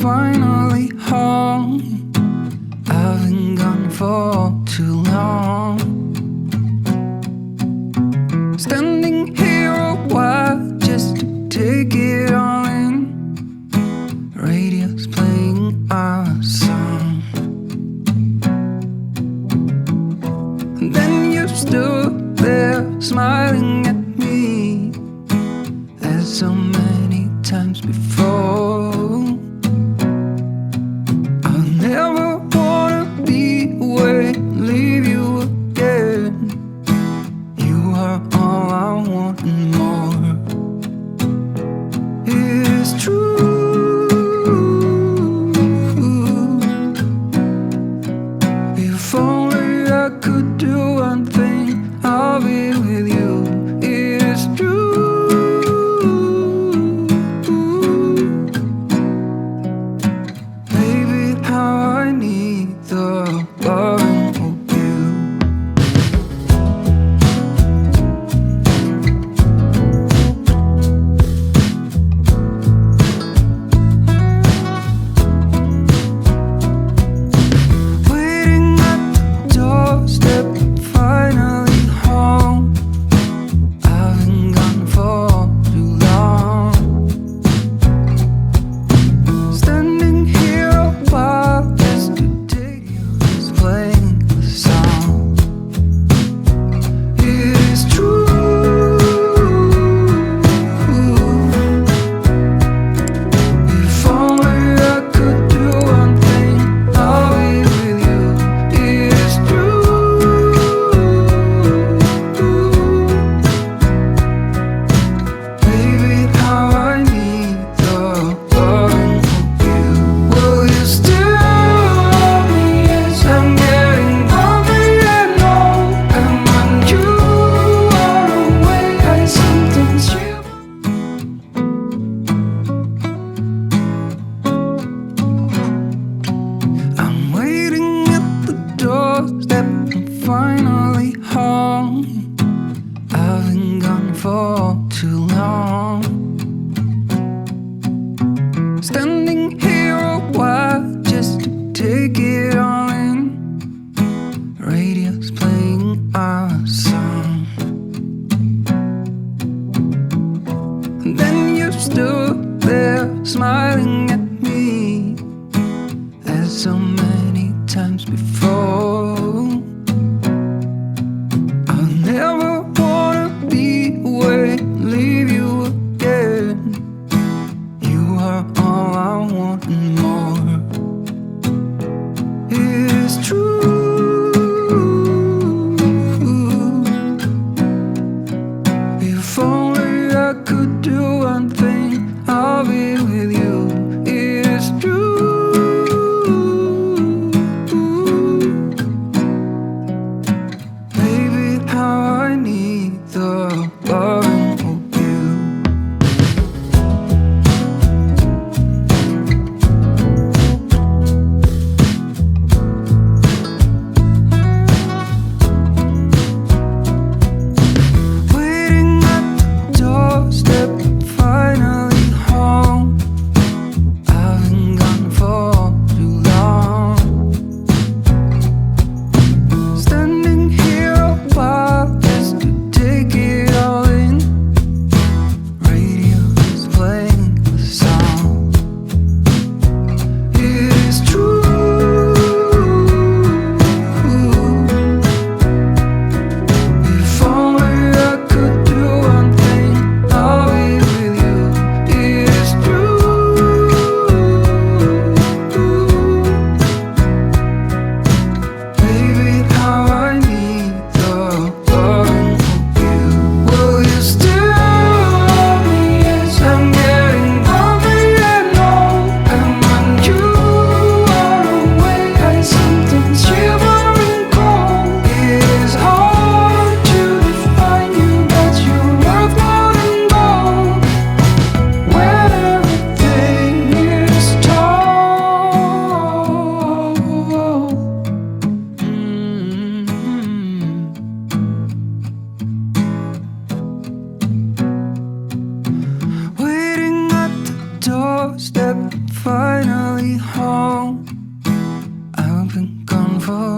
finally home. I've been gone for too long. Standing here a while just to take it all in. Radio's playing our song. And then you stood there smiling at me, as so many times before. I'll never wanna be away, leave you again. You are all I want and more. It is true. If only I could do one thing, I'll be with you. It is true. Baby, how I need the loving of you. Waiting at the doorstep, finally home. I've been gone for too long. Standing here a while just to take you, just playing the song. It is true. If only I could do one thing, I'll be with you. It is true. Baby, how I need the loving of you. Will you still love me as I'm getting older and old? And when you are away, I sometimes shiver. I'm waiting at the doorstep, I'm finally home. I've been gone for too long. Standing here a while just to take it all in. Radio's playing our song. And then you stood there smiling at me, as so many times before. I'll never wanna be away, leave you again. You are all I want and more. It is true. If only I could do one thing, I'll be with you. It is true. Baby, how I need the loving of you. finally home. I've been gone for